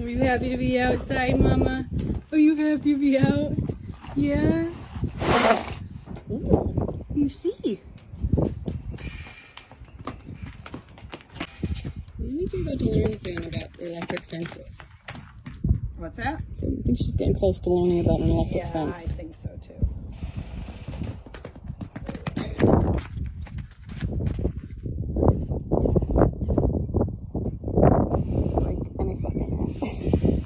Are you happy to be outside, Mama? Are you happy to be out? Yeah? Ooh, you see. I think you're about to learn soon about electric fences. What's that? So I think she's getting close to learning about an electric Yeah, fence. I think so too. Like any second now.